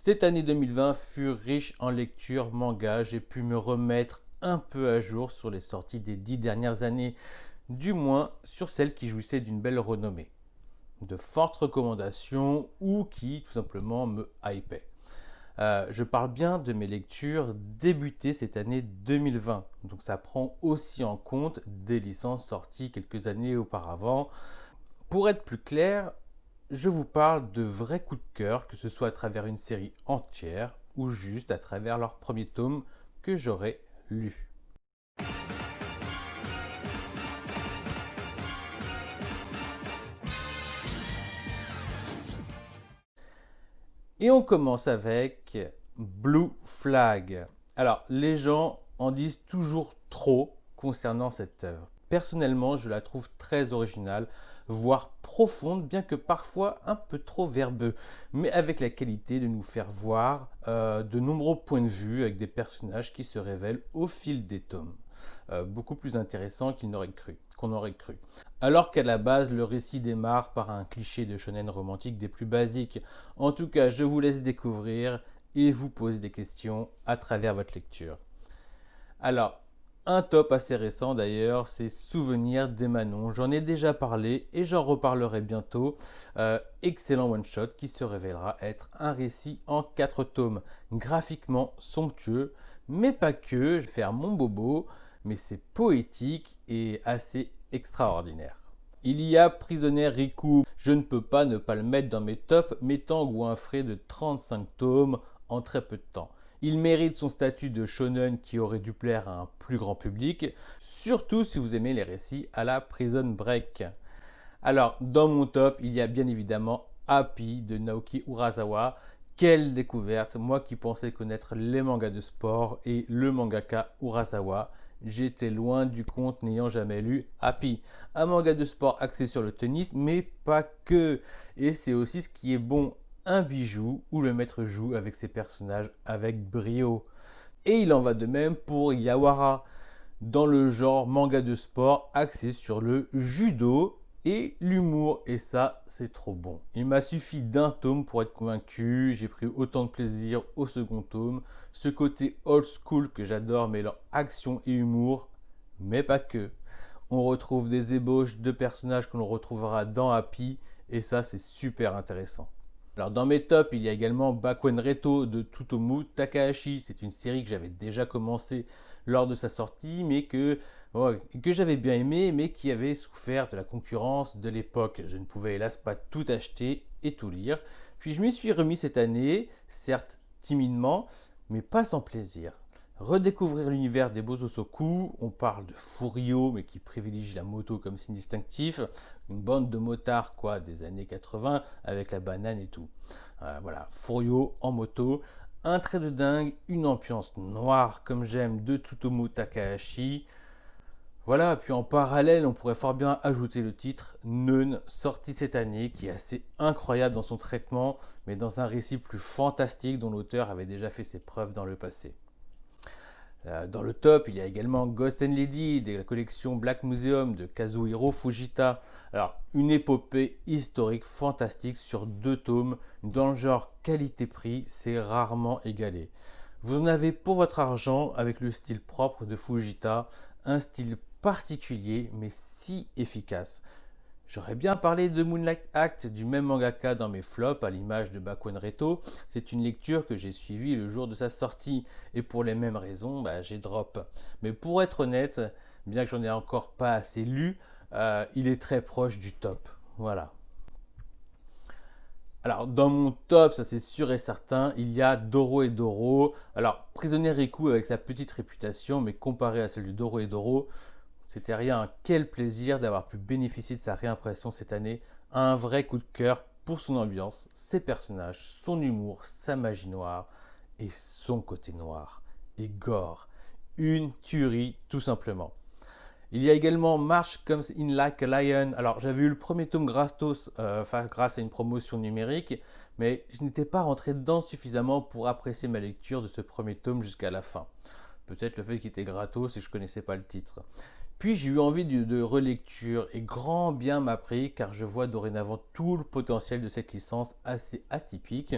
Cette année 2020 fut riche en lecture manga. J'ai pu me remettre un peu à jour sur les sorties des 10 dernières années, du moins sur celles qui jouissaient d'une belle renommée, de fortes recommandations ou qui tout simplement me hypaient. Je parle bien de mes lectures débutées cette année 2020, donc ça prend aussi en compte des licences sorties quelques années auparavant. Pour être plus clair, je vous parle de vrais coups de cœur, que ce soit à travers une série entière ou juste à travers leur premier tome que j'aurais lu. Et on commence avec Blue Flag. Alors, les gens en disent toujours trop concernant cette œuvre. Personnellement, je la trouve très originale, voire profonde, bien que parfois un peu trop verbeux, mais avec la qualité de nous faire voir de nombreux points de vue avec des personnages qui se révèlent au fil des tomes. Beaucoup plus intéressant qu'on aurait cru. Alors qu'à la base, le récit démarre par un cliché de shonen romantique des plus basiques. En tout cas, je vous laisse découvrir et vous poser des questions à travers votre lecture. Alors, un top assez récent d'ailleurs, c'est Souvenirs d'Emanon. J'en ai déjà parlé et j'en reparlerai bientôt. Excellent one-shot qui se révélera être un récit en 4 tomes, graphiquement somptueux, mais pas que, je vais faire mon bobo, mais c'est poétique et assez extraordinaire. Il y a Prisonnier Riku, je ne peux pas ne pas le mettre dans mes tops, m'étant goinfré de 35 tomes en très peu de temps. Il mérite son statut de shonen qui aurait dû plaire à un plus grand public, surtout si vous aimez les récits à la Prison Break. Alors, dans mon top, il y a bien évidemment Happy de Naoki Urasawa. Quelle découverte, moi qui pensais connaître les mangas de sport et le mangaka Urasawa. J'étais loin du compte n'ayant jamais lu Happy. Un manga de sport axé sur le tennis, mais pas que. Et c'est aussi ce qui est bon, un bijou où le maître joue avec ses personnages avec brio. Et il en va de même pour Yawara, dans le genre manga de sport axé sur le judo et l'humour. Et ça, c'est trop bon. Il m'a suffi d'un tome pour être convaincu. J'ai pris autant de plaisir au second tome. Ce côté old school que j'adore mêlant action et humour, mais pas que. On retrouve des ébauches de personnages que l'on retrouvera dans Happy. Et ça, c'est super intéressant. Alors dans mes tops, il y a également Bakuen Reto de Tsutomu Takahashi. C'est une série que j'avais déjà commencé lors de sa sortie, mais que j'avais bien aimé, mais qui avait souffert de la concurrence de l'époque. Je ne pouvais hélas pas tout acheter et tout lire. Puis je m'y suis remis cette année, certes timidement, mais pas sans plaisir. Redécouvrir l'univers des Bososoku, on parle de Furio, mais qui privilégie la moto comme signe distinctif, une bande de motards quoi, des années 80 avec la banane et tout. Voilà, Furio en moto, un trait de dingue, une ambiance noire comme j'aime de Tsutomu Takahashi. Voilà, puis en parallèle, on pourrait fort bien ajouter le titre Neun, sorti cette année, qui est assez incroyable dans son traitement, mais dans un récit plus fantastique dont l'auteur avait déjà fait ses preuves dans le passé. Dans le top, il y a également Ghost and Lady de la collection Black Museum de Kazuhiro Fujita. Alors, une épopée historique fantastique sur 2 tomes, dans le genre qualité-prix, c'est rarement égalé. Vous en avez pour votre argent avec le style propre de Fujita, un style particulier mais si efficace. J'aurais bien parlé de Moonlight Act du même mangaka dans mes flops à l'image de Bakuen Reto. C'est une lecture que j'ai suivie le jour de sa sortie et pour les mêmes raisons, j'ai drop. Mais pour être honnête, bien que j'en ai encore pas assez lu, il est très proche du top. Voilà. Alors dans mon top, ça c'est sûr et certain, il y a Doro et Doro. Alors Prisonnier Riku avec sa petite réputation, mais comparé à celle de Doro et Doro, c'était rien. Quel plaisir d'avoir pu bénéficier de sa réimpression cette année. Un vrai coup de cœur pour son ambiance, ses personnages, son humour, sa magie noire et son côté noir et gore. Une tuerie tout simplement. Il y a également March Comes in Like a Lion. Alors j'avais eu le premier tome gratos grâce à une promotion numérique, mais je n'étais pas rentré dedans suffisamment pour apprécier ma lecture de ce premier tome jusqu'à la fin. Peut-être le fait qu'il était gratos et que je ne connaissais pas le titre. Puis j'ai eu envie de relecture et grand bien m'a pris car je vois dorénavant tout le potentiel de cette licence assez atypique.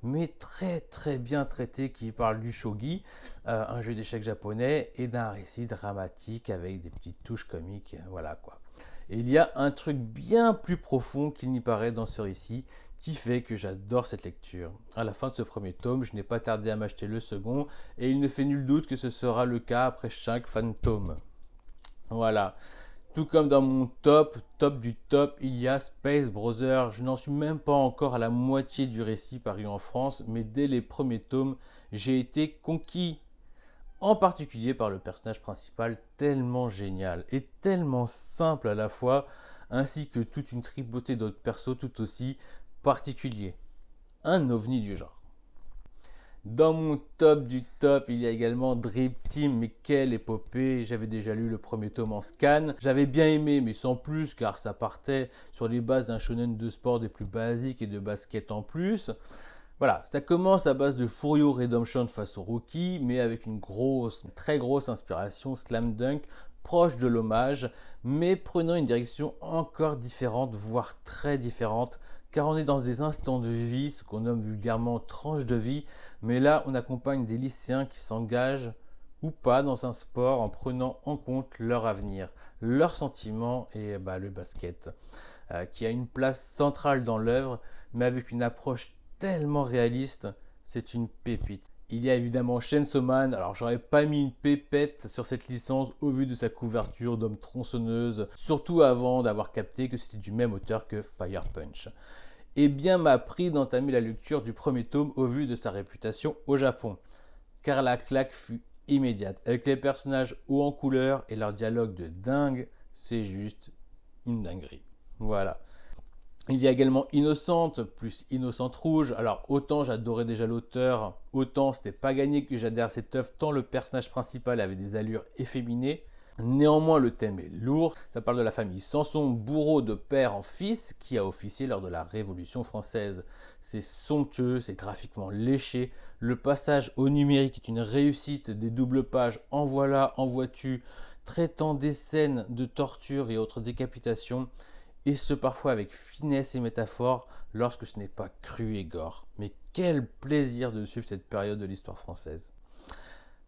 mais très très bien traité, qui parle du shogi, un jeu d'échecs japonais, et d'un récit dramatique avec des petites touches comiques, voilà quoi. Et il y a un truc bien plus profond qu'il n'y paraît dans ce récit, qui fait que j'adore cette lecture. À la fin de ce premier tome, je n'ai pas tardé à m'acheter le second, et il ne fait nul doute que ce sera le cas après chaque fan tome. Voilà. Tout comme dans mon top du top, il y a Space Brothers. Je n'en suis même pas encore à la moitié du récit paru en France, mais dès les premiers tomes, j'ai été conquis. En particulier par le personnage principal tellement génial et tellement simple à la fois, ainsi que toute une tripotée d'autres persos tout aussi particuliers. Un ovni du genre. Dans mon top du top, il y a également Dream Team, mais quelle épopée! J'avais déjà lu le premier tome en scan. J'avais bien aimé, mais sans plus, car ça partait sur les bases d'un shonen de sport des plus basiques et de basket en plus. Voilà, ça commence à base de Furio Redemption face au Rookie, mais avec une très grosse inspiration Slam Dunk, proche de l'hommage, mais prenant une direction encore différente, voire très différente, car on est dans des instants de vie, ce qu'on nomme vulgairement tranche de vie, mais là on accompagne des lycéens qui s'engagent ou pas dans un sport en prenant en compte leur avenir, leurs sentiments et le basket, qui a une place centrale dans l'œuvre, mais avec une approche tellement réaliste, c'est une pépite. Il y a évidemment Chainsaw Man, alors j'aurais pas mis une pépette sur cette licence au vu de sa couverture d'homme tronçonneuse, surtout avant d'avoir capté que c'était du même auteur que Fire Punch. Et bien m'a pris d'entamer la lecture du premier tome au vu de sa réputation au Japon, car la claque fut immédiate. Avec les personnages hauts en couleur et leur dialogue de dingue, c'est juste une dinguerie. Voilà. Il y a également Innocente, plus Innocente Rouge. Alors autant j'adorais déjà l'auteur, autant c'était pas gagné que j'adhère à cette œuvre tant le personnage principal avait des allures efféminées. Néanmoins le thème est lourd, ça parle de la famille Sanson, bourreau de père en fils qui a officié lors de la Révolution française. C'est somptueux, c'est graphiquement léché, le passage au numérique est une réussite, des doubles pages en voilà, en vois-tu, traitant des scènes de torture et autres décapitations, et ce parfois avec finesse et métaphore lorsque ce n'est pas cru et gore. Mais quel plaisir de suivre cette période de l'histoire française.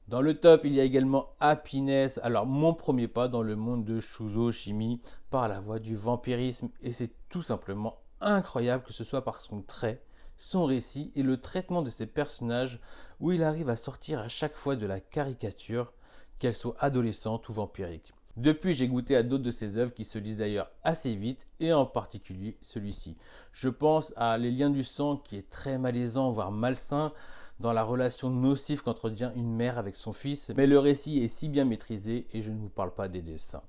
Dans le top, il y a également Happiness, alors mon premier pas dans le monde de Shuzo Shimi par la voie du vampirisme, et c'est tout simplement incroyable que ce soit par son trait, son récit et le traitement de ses personnages où il arrive à sortir à chaque fois de la caricature, qu'elle soit adolescente ou vampirique. Depuis, j'ai goûté à d'autres de ses œuvres qui se lisent d'ailleurs assez vite, et en particulier celui-ci. Je pense à Les Liens du sang, qui est très malaisant, voire malsain, dans la relation nocive qu'entretient une mère avec son fils, mais le récit est si bien maîtrisé, et je ne vous parle pas des dessins.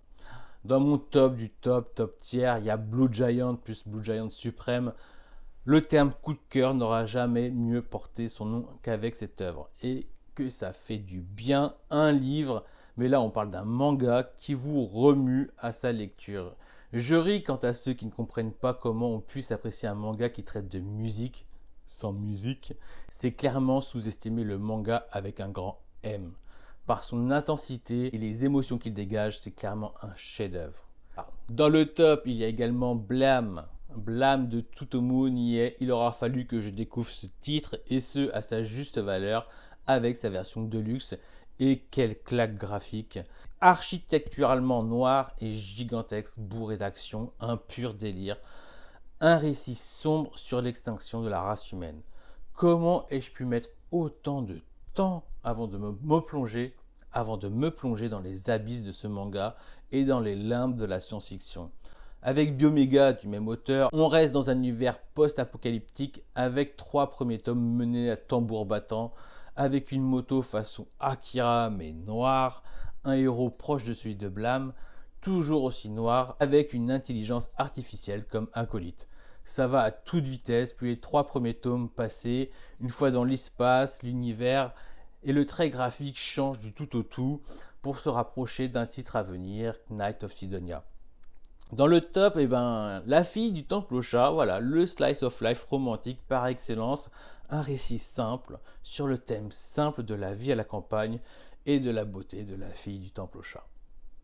Dans mon top du top tiers, il y a Blue Giant plus Blue Giant Suprême. Le terme coup de cœur n'aura jamais mieux porté son nom qu'avec cette œuvre, et que ça fait du bien, un livre, mais là on parle d'un manga qui vous remue à sa lecture. Je ris quant à ceux qui ne comprennent pas comment on puisse apprécier un manga qui traite de musique sans musique. C'est clairement sous-estimer le manga avec un grand M. Par son intensité et les émotions qu'il dégage, c'est clairement un chef-d'œuvre. Dans le top, il y a également Blam. Blam de Tsutomu Nie. Il aura fallu que je découvre ce titre, et ce à sa juste valeur, avec sa version deluxe. Et quelle claque graphique! Architecturalement noir et gigantesque, bourré d'action, un pur délire. Un récit sombre sur l'extinction de la race humaine. Comment ai-je pu mettre autant de temps avant de me plonger dans les abysses de ce manga et dans les limbes de la science-fiction? Avec Bioméga du même auteur, on reste dans un univers post-apocalyptique avec 3 premiers tomes menés à tambour battant, avec une moto façon Akira mais noire, un héros proche de celui de Blam, toujours aussi noir, avec une intelligence artificielle comme acolyte. Ça va à toute vitesse, puis les 3 premiers tomes passés, une fois dans l'espace, l'univers, et le trait graphique change du tout au tout pour se rapprocher d'un titre à venir, Night of Sidonia. Dans le top, La fille du temple au chat, voilà, le slice of life romantique par excellence, un récit simple sur le thème simple de la vie à la campagne et de la beauté de la fille du temple au chat.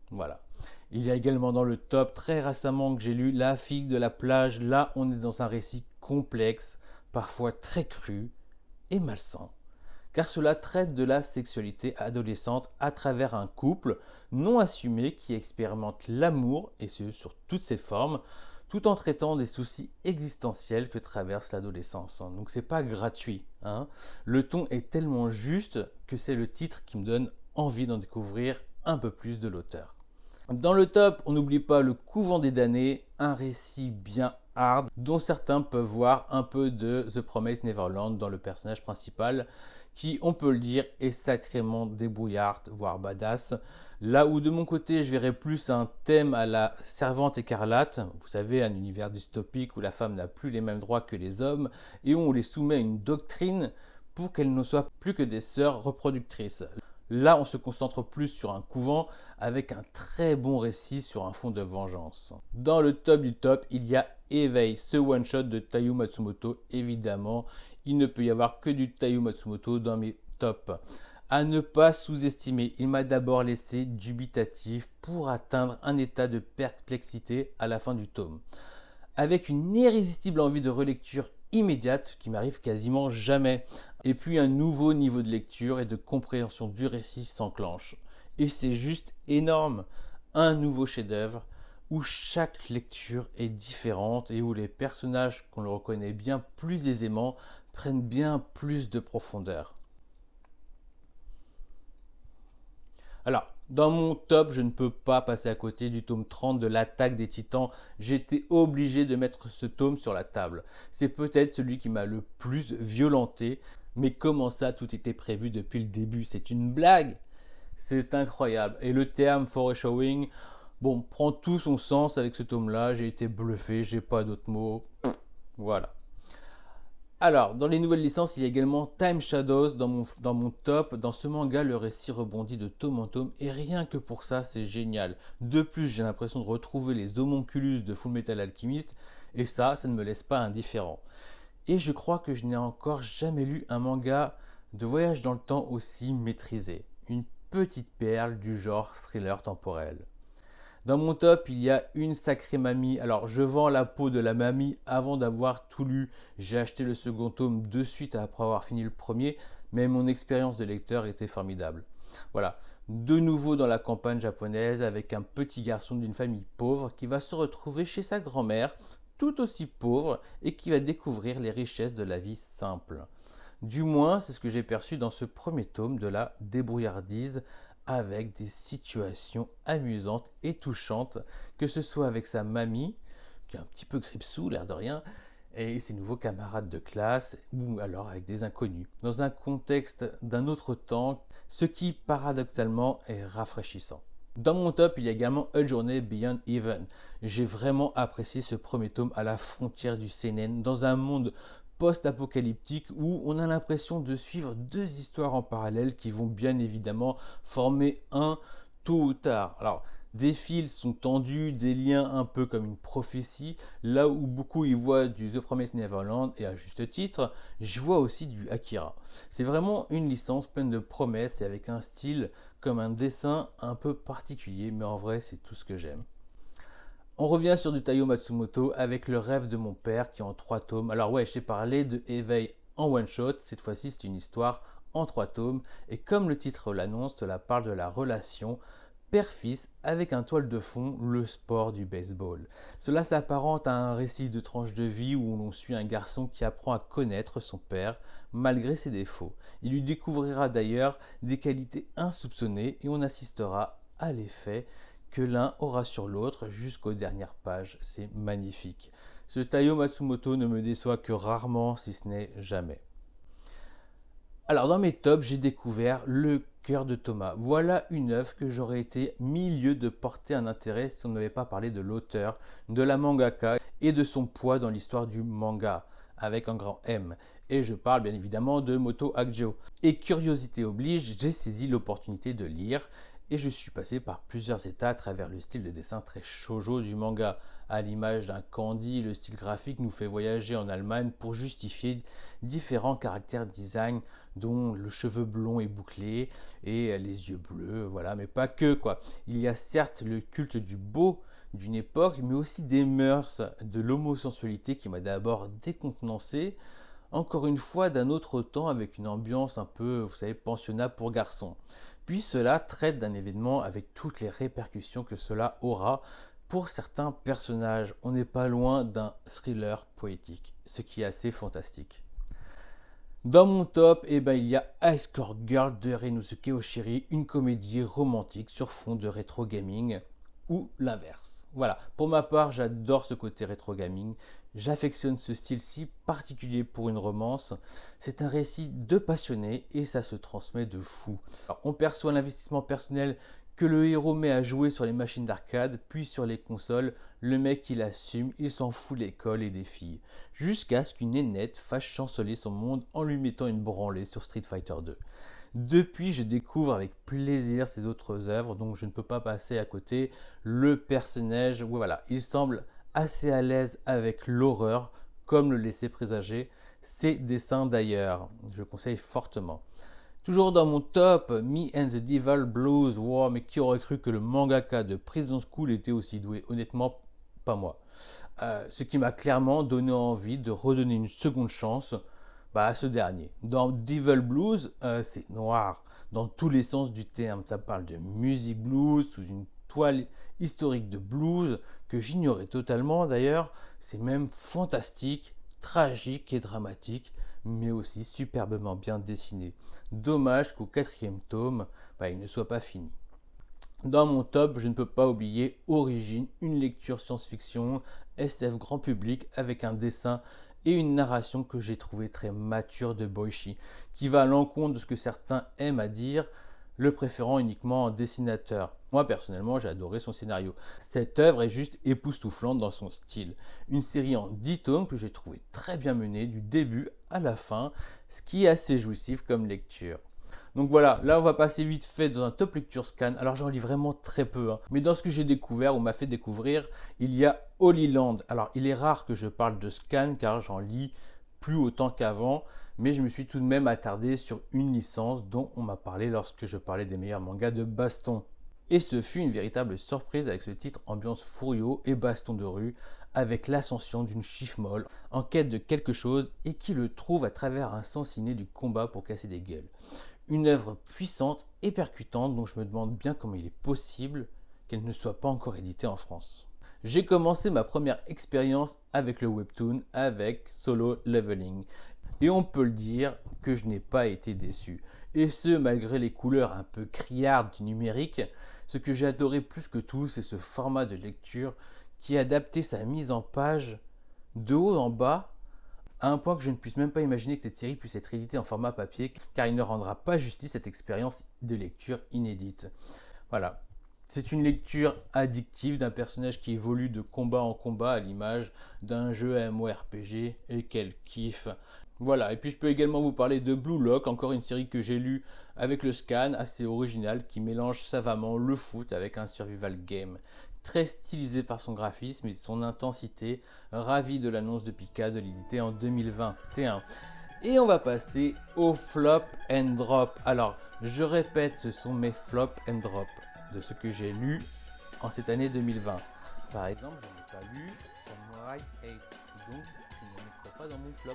Voilà. Il y a également dans le top, très récemment que j'ai lu, La fille de la plage. Là, on est dans un récit complexe, parfois très cru, et malsain, car cela traite de la sexualité adolescente à travers un couple non assumé qui expérimente l'amour, et ce sur toutes ses formes, tout en traitant des soucis existentiels que traverse l'adolescence. Donc c'est pas gratuit, hein. Le ton est tellement juste que c'est le titre qui me donne envie d'en découvrir un peu plus de l'auteur. Dans le top, on n'oublie pas Le Couvent des damnés, un récit bien hard dont certains peuvent voir un peu de The Promised Neverland dans le personnage principal qui, on peut le dire, est sacrément débrouillard, voire badass. Là où de mon côté, je verrais plus un thème à la Servante écarlate, vous savez, un univers dystopique où la femme n'a plus les mêmes droits que les hommes et où on les soumet à une doctrine pour qu'elles ne soient plus que des sœurs reproductrices. Là, on se concentre plus sur un couvent avec un très bon récit sur un fond de vengeance. Dans le top du top, il y a Éveil, ce one-shot de Taiyo Matsumoto, évidemment. Il ne peut y avoir que du Taiyo Matsumoto dans mes tops. À ne pas sous-estimer, il m'a d'abord laissé dubitatif pour atteindre un état de perplexité à la fin du tome. Avec une irrésistible envie de relecture immédiate qui m'arrive quasiment jamais. Et puis un nouveau niveau de lecture et de compréhension du récit s'enclenche. Et c'est juste énorme. Un nouveau chef-d'œuvre où chaque lecture est différente et où les personnages qu'on le reconnaît bien plus aisément prennent bien plus de profondeur. Alors, dans mon top, je ne peux pas passer à côté du tome 30 de l'Attaque des Titans. J'étais obligé de mettre ce tome sur la table. C'est peut-être celui qui m'a le plus violenté. Mais comment ça, tout était prévu depuis le début? C'est une blague? C'est incroyable. Et le terme foreshadowing, bon, prend tout son sens avec ce tome-là. J'ai été bluffé, j'ai pas d'autres mots. Voilà. Alors, dans les nouvelles licences, il y a également Time Shadows dans mon top. Dans ce manga, le récit rebondit de tome en tome et rien que pour ça, c'est génial. De plus, j'ai l'impression de retrouver les homonculus de Fullmetal Alchemist et ça ne me laisse pas indifférent. Et je crois que je n'ai encore jamais lu un manga de voyage dans le temps aussi maîtrisé. Une petite perle du genre thriller temporel. Dans mon top, il y a Une sacrée mamie. Alors, je vends la peau de la mamie avant d'avoir tout lu. J'ai acheté le second tome de suite après avoir fini le premier, mais mon expérience de lecteur était formidable. Voilà, de nouveau dans la campagne japonaise avec un petit garçon d'une famille pauvre qui va se retrouver chez sa grand-mère, tout aussi pauvre, et qui va découvrir les richesses de la vie simple. Du moins, c'est ce que j'ai perçu dans ce premier tome de la débrouillardise avec des situations amusantes et touchantes, que ce soit avec sa mamie, qui est un petit peu grippe-sous, l'air de rien, et ses nouveaux camarades de classe, ou alors avec des inconnus, dans un contexte d'un autre temps, ce qui paradoxalement est rafraîchissant. Dans mon top, il y a également A Journey Beyond Even. J'ai vraiment apprécié ce premier tome à la frontière du seinen, dans un monde post-apocalyptique où on a l'impression de suivre deux histoires en parallèle qui vont bien évidemment former un tôt ou tard. Alors, des fils sont tendus, des liens un peu comme une prophétie, là où beaucoup y voient du The Promised Neverland, et à juste titre, je vois aussi du Akira. C'est vraiment une licence pleine de promesses et avec un style comme un dessin un peu particulier, mais en vrai c'est tout ce que j'aime. On revient sur du Taiyo Matsumoto avec Le rêve de mon père qui est en 3 tomes. Alors ouais, je t'ai parlé de Éveil en one shot, cette fois-ci c'est une histoire en 3 tomes, et comme le titre l'annonce, cela parle de la relation père-fils avec un toile de fond, le sport du baseball. Cela s'apparente à un récit de tranche de vie où l'on suit un garçon qui apprend à connaître son père malgré ses défauts. Il lui découvrira d'ailleurs des qualités insoupçonnées et on assistera à l'effet que l'un aura sur l'autre jusqu'aux dernières pages. C'est magnifique. Ce Taiyo Matsumoto ne me déçoit que rarement, si ce n'est jamais. Alors dans mes tops, j'ai découvert Le cœur de Thomas. Voilà une œuvre que j'aurais été milieu de porter un intérêt si on ne m'avait pas parlé de l'auteur, de la mangaka et de son poids dans l'histoire du manga, avec un grand M. Et je parle bien évidemment de Moto Hagio. Et curiosité oblige, j'ai saisi l'opportunité de lire et je suis passé par plusieurs états à travers le style de dessin très shoujo du manga. À l'image d'un kanji, le style graphique nous fait voyager en Allemagne pour justifier différents caractères design dont le cheveu blond et bouclé et les yeux bleus, voilà, mais pas que quoi. Il y a certes le culte du beau d'une époque, mais aussi des mœurs, de l'homosensualité qui m'a d'abord décontenancé, encore une fois d'un autre temps avec une ambiance un peu, vous savez, pensionnat pour garçons. Puis cela traite d'un événement avec toutes les répercussions que cela aura pour certains personnages. On n'est pas loin d'un thriller poétique, ce qui est assez fantastique. Dans mon top, il y a Ice Core Girl de Renosuke Oshiri, une comédie romantique sur fond de rétro gaming, ou l'inverse. Voilà, pour ma part, j'adore ce côté rétro gaming. J'affectionne ce style si particulier pour une romance. C'est un récit de passionné et ça se transmet de fou. Alors, on perçoit l'investissement personnel que le héros met à jouer sur les machines d'arcade, puis sur les consoles. Le mec, il assume, il s'en fout de l'école et des filles. Jusqu'à ce qu'une nénette fasse chanceler son monde en lui mettant une branlée sur Street Fighter 2. Depuis, je découvre avec plaisir ses autres œuvres, donc je ne peux pas passer à côté. Le personnage, voilà, il semble assez à l'aise avec l'horreur, comme le laissait présager ses dessins d'ailleurs. Je conseille fortement. Toujours dans mon top, Me and the Devil Blues. Wow, mais qui aurait cru que le mangaka de Prison School était aussi doué? Honnêtement, pas moi. Ce qui m'a clairement donné envie de redonner une seconde chance à ce dernier. Dans Devil Blues, c'est noir dans tous les sens du terme. Ça parle de musique blues sous une toile historique de blues que j'ignorais totalement d'ailleurs. C'est même fantastique, tragique et dramatique, mais aussi superbement bien dessiné. Dommage qu'au 4e tome, il ne soit pas fini. Dans mon top, je ne peux pas oublier Origine, une lecture science-fiction, SF grand public avec un dessin et une narration que j'ai trouvé très mature de Boichi, qui va à l'encontre de ce que certains aiment à dire, le préférant uniquement en dessinateur. Moi personnellement, j'ai adoré son scénario. Cette œuvre est juste époustouflante dans son style. Une série en 10 tomes que j'ai trouvé très bien menée du début à la fin, ce qui est assez jouissif comme lecture. Donc voilà, là on va passer vite fait dans un top lecture scan. Alors j'en lis vraiment très peu, mais dans ce que j'ai découvert ou m'a fait découvrir, il y a Holy Land. Alors il est rare que je parle de scan car j'en lis plus autant qu'avant, mais je me suis tout de même attardé sur une licence dont on m'a parlé lorsque je parlais des meilleurs mangas de baston. Et ce fut une véritable surprise avec ce titre ambiance fourio et baston de rue, avec l'ascension d'une chiffre molle en quête de quelque chose et qui le trouve à travers un sens inné du combat pour casser des gueules. Une œuvre puissante et percutante dont je me demande bien comment il est possible qu'elle ne soit pas encore éditée en France. J'ai commencé ma première expérience avec le webtoon avec Solo Leveling. Et on peut le dire que je n'ai pas été déçu. Et ce, malgré les couleurs un peu criardes du numérique, ce que j'ai adoré plus que tout, c'est ce format de lecture qui a adapté sa mise en page de haut en bas à un point que je ne puisse même pas imaginer que cette série puisse être éditée en format papier, car il ne rendra pas justice à cette expérience de lecture inédite. Voilà. C'est une lecture addictive d'un personnage qui évolue de combat en combat à l'image d'un jeu MMORPG, et quel kiff. Voilà, et puis je peux également vous parler de Blue Lock, encore une série que j'ai lue avec le scan, assez originale, qui mélange savamment le foot avec un survival game. Très stylisé par son graphisme et son intensité, ravi de l'annonce de Pika de l'éditer en 2021. Et on va passer au flop and drop. Alors, je répète, ce sont mes flop and drop de ce que j'ai lu en cette année 2020. Par exemple, je n'ai pas lu Samurai 8, donc je ne le mettrai pas dans mon flop.